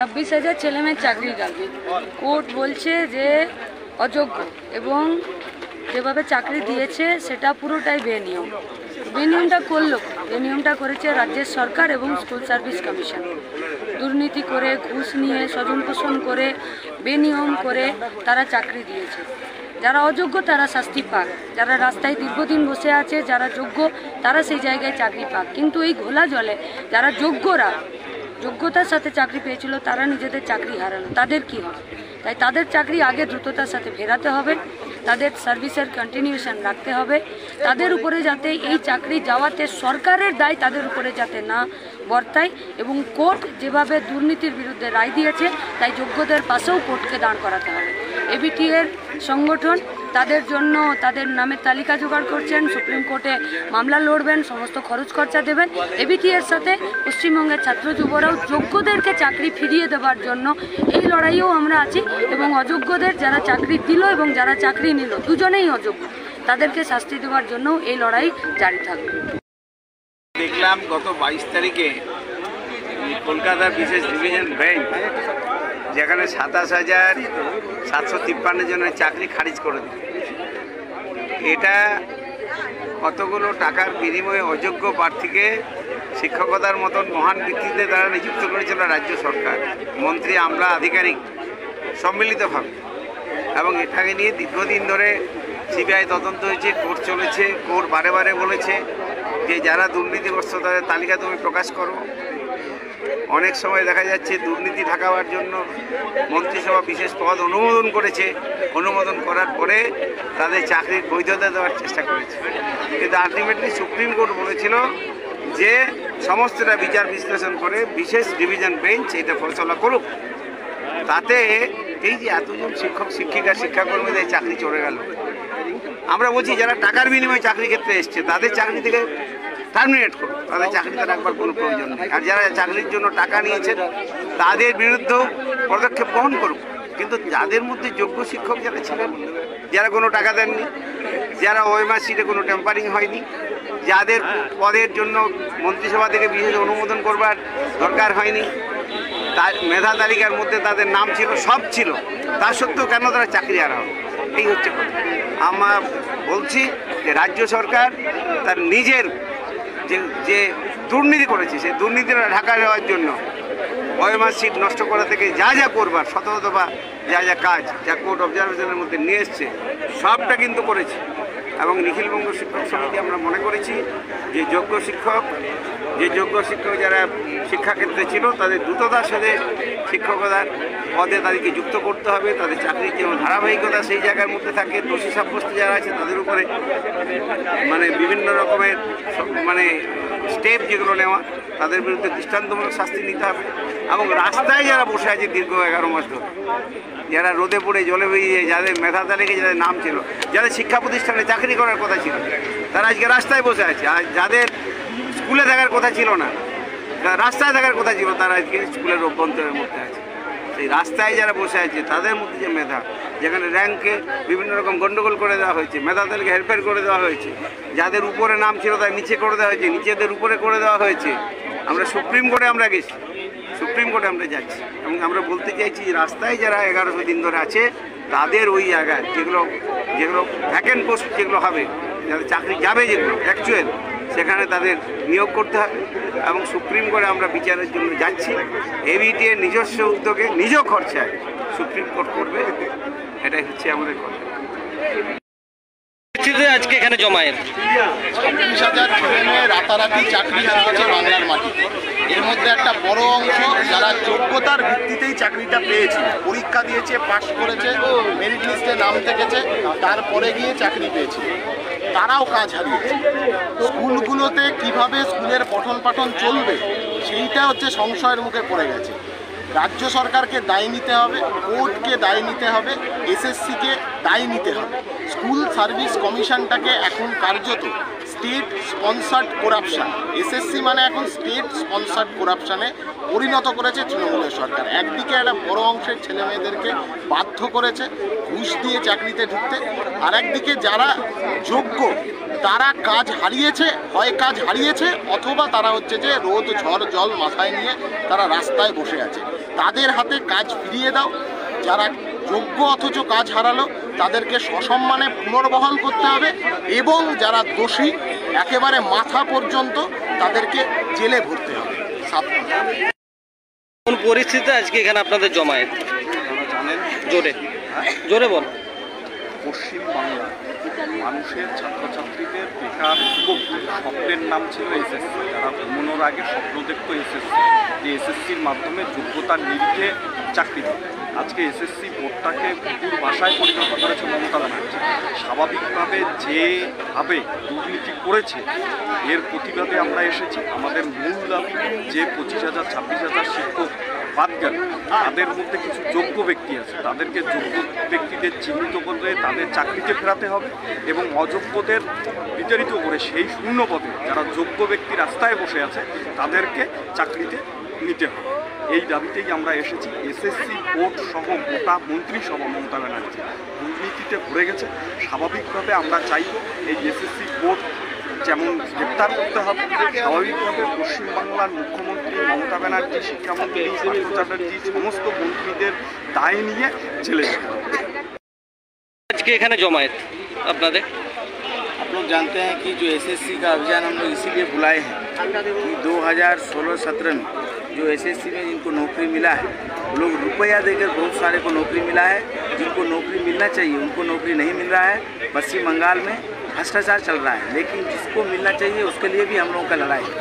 26,000 ছেলে মেয়ের চাকরি লাগবে। কোর্ট বলছে যে অযোগ্য এবং যেভাবে চাকরি দিয়েছে সেটা পুরোটাই বেনিয়ম। বেনিয়মটা করলো, বেনিয়মটা করেছে রাজ্যের সরকার এবং স্কুল সার্ভিস কমিশন। দুর্নীতি করে, ঘুষ নিয়ে, স্বজন পোষণ করে, বেনিয়ম করে তারা চাকরি দিয়েছে। যারা অযোগ্য তারা শাস্তি পাক, যারা রাস্তায় দীর্ঘদিন বসে আছে, যারা যোগ্য তারা সেই জায়গায় চাকরি পাক। কিন্তু এই ঘোলা জলে যারা যোগ্যরা, যোগ্যতার সাথে চাকরি পেয়েছিল, তারা নিজেদের চাকরি হারালো। তাদের কি হবে? তাই তাদের চাকরি আগে দ্রুততার সাথে ফেরাতে হবে, তাদের সার্ভিসের কন্টিনিউশন রাখতে হবে। তাদের উপরে যাতে এই চাকরি যাওয়াতে সরকারের দায় তাদের উপরে যাতে না বর্তায়, এবং কোর্ট যেভাবে দুর্নীতির বিরুদ্ধে রায় দিয়েছে তাই যোগ্যদের পাশেও কোর্টকে দাঁড় করাতে হবে। এবিটি এর সংগঠন তাদের জন্য তাদের নামের তালিকা জোগাড় করছেন, সুপ্রিম কোর্টে মামলা লড়বেন, সমস্ত খরচ খরচা দেবেন। এবিটি এর সাথে পশ্চিমবঙ্গের ছাত্র যুবরাও যোগ্যদেরকে চাকরি ফিরিয়ে দেওয়ার জন্য এই লড়াইয়েও আমরা আছি, এবং অযোগ্যদের যারা চাকরি দিল এবং যারা চাকরি নিল দুজনেই অযোগ্য, তাদেরকে শাস্তি দেওয়ার জন্য এই লড়াই জারি থাকবে। দেখলাম গত 22 তারিখে কলকাতার বিশেষ ডিভিশন বেঞ্চ যেখানে 27,753 জনের চাকরি খারিজ করে দিল। এটা কতগুলো টাকার বিনিময়ে অযোগ্য প্রার্থীকে শিক্ষকতার মতন মহান বৃত্তিতে তারা নিযুক্ত করেছিল রাজ্য সরকার, মন্ত্রী, আমলা, আধিকারিক সম্মিলিতভাবে। এবং এটাকে নিয়ে দীর্ঘদিন ধরে সিবিআই তদন্ত হয়েছে, কোর্ট চলেছে। কোর্ট বারে বারে বলেছে যে যারা দুর্নীতিগ্রস্ত তাদের তালিকা তুমি প্রকাশ করো। অনেক সময় দেখা যাচ্ছে দুর্নীতি ঢাকাবার জন্য মন্ত্রিসভা বিশেষ পদ অনুমোদন করেছে, অনুমোদন করার পরে তাদের চাকরির বৈধতা দেওয়ার চেষ্টা করেছে। কিন্তু আলটিমেটলি সুপ্রিম কোর্ট বলেছিল যে সমস্তটা বিচার বিশ্লেষণ করে বিশেষ ডিভিশন বেঞ্চ এটা ফয়সলা করুক। তাতে এই যে এতজন শিক্ষক, শিক্ষিকা, শিক্ষাকর্মীদের চাকরি চলে গেল। আমরা বলছি যারা টাকার বিনিময়ে চাকরি ক্ষেত্রে এসছে তাদের চাকরি থেকে টার্মিনেট করুন, তাদের চাকরিতে রাখবার কোনো প্রয়োজন নেই। আর যারা চাকরির জন্য টাকা নিয়েছেন তাদের বিরুদ্ধেও পদক্ষেপ গ্রহণ করুন। কিন্তু যাদের মধ্যে যোগ্য শিক্ষক যারা ছিলেন, যারা কোনো টাকা দেননি, যারা ওএমআর সিটে কোনো টেম্পারিং হয়নি, যাদের পদের জন্য মন্ত্রিসভা থেকে বিশেষ অনুমোদন করবার দরকার হয়নি, তার মেধা তালিকার মধ্যে তাদের নাম ছিল, সব ছিল, তা সত্ত্বেও কেন তারা চাকরি হারা হবে? এই হচ্ছে কথা। আমরা বলছি যে রাজ্য সরকার তার নিজের যে দুর্নীতি করেছে সেই দুর্নীতিটা ঢাকা দেওয়ার জন্য ওএমআর সিট নষ্ট করা থেকে যা যা করবার শতবা যা যা কাজ, যা কোর্ট অবজারভেশনের মধ্যে নিয়ে এসছে সবটা কিন্তু করেছে। এবং নিখিলবঙ্গ শিক্ষক সমিতি আমরা মনে করেছি যে যোগ্য শিক্ষক যারা শিক্ষাক্ষেত্রে ছিল তাদের দ্রুততার সাথে শিক্ষকতার পদে তাদেরকে যুক্ত করতে হবে। তাদের চাকরির যেমন ধারাবাহিকতা সেই জায়গার মধ্যে থাকে। দোষী সাব্যস্ত যারা আছে তাদের উপরে বিভিন্ন রকমের স্টেপ যেগুলো নেওয়া, তাদের বিরুদ্ধে দৃষ্টান্তমূলক শাস্তি নিতে হবে। এবং রাস্তায় যারা বসে আছে দীর্ঘ 11 মাস ধরে, যারা রোদে পড়ে জলে বেরিয়ে, যাদের মেধা তালিকায় যাদের নাম ছিল, যাদের শিক্ষা প্রতিষ্ঠানে চাকরি করার কথা ছিল, তারা আজকে রাস্তায় বসে আছে। আর যাদের স্কুলে থাকার কথা ছিল না, রাস্তায় থাকার কথা ছিল, তারা আজকে স্কুলের অভ্যন্তরের মধ্যে আছে। সেই রাস্তায় যারা বসে আছে তাদের মধ্যে যে মেধা, যেখানে র্যাঙ্কে বিভিন্ন রকম গণ্ডগোল করে দেওয়া হয়েছে, মেধা তালিকা হেরফের করে দেওয়া হয়েছে, যাদের উপরে নাম ছিল তার নিচে করে দেওয়া হয়েছে, নিচেদের উপরে করে দেওয়া হয়েছে। আমরা সুপ্রিম কোর্টে আমরা গেছি, সুপ্রিম কোর্টে আমরা যাচ্ছি, এবং আমরা বলতে চাইছি রাস্তায় যারা 1100 দিন ধরে আছে তাদের ওই জায়গায় যেগুলো ভ্যাকেন্ট পোস্ট যেগুলো হবে, যাদের চাকরি যাবে, যেগুলো অ্যাকচুয়াল, সেখানে তাদের নিয়োগ করতে হবে। এবং সুপ্রিম কোর্টে আমরা বিচারের জন্য যাচ্ছি। এবিটি এর নিজস্ব উদ্যোগে, নিজ খরচায় সুপ্রিম কোর্ট করবে, এটাই হচ্ছে আমাদের কথা। আজকে এখানে জমায়েত 26,000 ছেলে মেয়ে রাতারাতি চাকরি হারিয়েছে বাংলার মাটিতে। এর মধ্যে একটা বড় অংশ যারা যোগ্যতার ভিত্তিতেই চাকরিটা পেয়েছে, পরীক্ষা দিয়েছে, পাস করেছে, মেরিট লিস্টে নাম থেকেছে, তারপরে গিয়ে চাকরি পেয়েছে, তারাও কাজ হারিয়েছে। স্কুলগুলোতে কিভাবে স্কুলের পঠন পাঠন চলবে সেইটা হচ্ছে সংশয়ের মুখে পড়ে গেছে। রাজ্য সরকারকে দায় নিতে হবে, কোর্টকে দায় নিতে হবে, এসএসসিকে দায় নিতে হবে। স্কুল সার্ভিস কমিশনটাকে এখন কার্যত স্টেট স্পন্সার্ড করাপশন। এসএসসি মানে এখন স্টেট স্পন্সার্ড করাপশনে পরিণত করেছে তৃণমূলের সরকার। একদিকে একটা বড় অংশের ছেলে মেয়েদেরকে বাধ্য করেছে ঘুষ দিয়ে চাকরিতে ঢুকতে, আর একদিকে যারা যোগ্য তারা কাজ হারিয়েছে, হয় কাজ হারিয়েছে অথবা তারা হচ্ছে যে রোদ ঝড় জল মাথায় নিয়ে তারা রাস্তায় বসে আছে। তাদের হাতে কাজ ফিরিয়ে দাও। যারা যোগ্য অথচ কাজ হারালো তাদেরকে সসম্মানে পুনর্বহাল করতে হবে, এবং যারা দোষী একেবারে মাথা পর্যন্ত তাদেরকে জেলে ভরতে হবে। কোন পরিস্থিতিতে আজকে এখানে আপনাদের জমায়েত? জানেন, জোরে জোরে বল। পশ্চিমবাংলার মানুষের ছাত্রছাত্রীদের বেকার যুবকদের স্বপ্নের নাম ছিল এসএসসি। যারা ঘুমানোর আগে স্বপ্ন দেখতো এসএসসি, যে এসএসসির মাধ্যমে যোগ্যতার নিরিখে চাকরি দেবে। আজকে এসএসসি বোর্ডটাকে কুকুর ভাষায় পরিণত করেছে মমতা ব্যানার্জি। স্বাভাবিকভাবে যেভাবে দুর্নীতি করেছে এর প্রতিবাদে আমরা এসেছি। আমাদের মূল দাবি যে 25,000 26,000 শিক্ষক বাদ গেল, তাদের মধ্যে কিছু যোগ্য ব্যক্তি আছে, তাদেরকে যোগ্য ব্যক্তিদের চিহ্নিত করে তাদের চাকরিতে ফেরাতে হবে, এবং অযোগ্যদের বিতাড়িত করে সেই শূন্য পদে যারা যোগ্য ব্যক্তি রাস্তায় বসে আছে তাদেরকে চাকরিতে নিতে হবে। এই দাবিতেই আমরা এসেছি। এসএসসি বোর্ড সহ গোটা মন্ত্রিসভা মমতা ব্যানার্জি দুর্নীতিতে ভরে গেছে। স্বাভাবিকভাবে আমরা চাইব এই এসএসসি বোর্ড যেমন গ্রেপ্তার করতে হবে, স্বাভাবিকভাবে পশ্চিমবাংলার মুখ্যমন্ত্রী মমতা ব্যানার্জি, শিক্ষামন্ত্রী পার্থ চ্যাটার্জি সমস্ত মন্ত্রীদের দায় নিয়ে জেলে যেতে হবে। আজকে এখানে জমায়েত আপনাদের? आप लोग जानते हैं कि जो एसएससी का अभियान हम लोग इसीलिए बुलाए हैं कि 2016-17 में जो एसएससी में जिनको नौकरी मिला है वो लोग रुपया देकर बहुत सारे को नौकरी मिला है। जिनको नौकरी मिलना चाहिए उनको नौकरी नहीं मिल रहा है। पश्चिम बंगाल में भ्रष्टाचार चल रहा है, लेकिन जिसको मिलना चाहिए उसके लिए भी हम लोगों का लड़ाई है।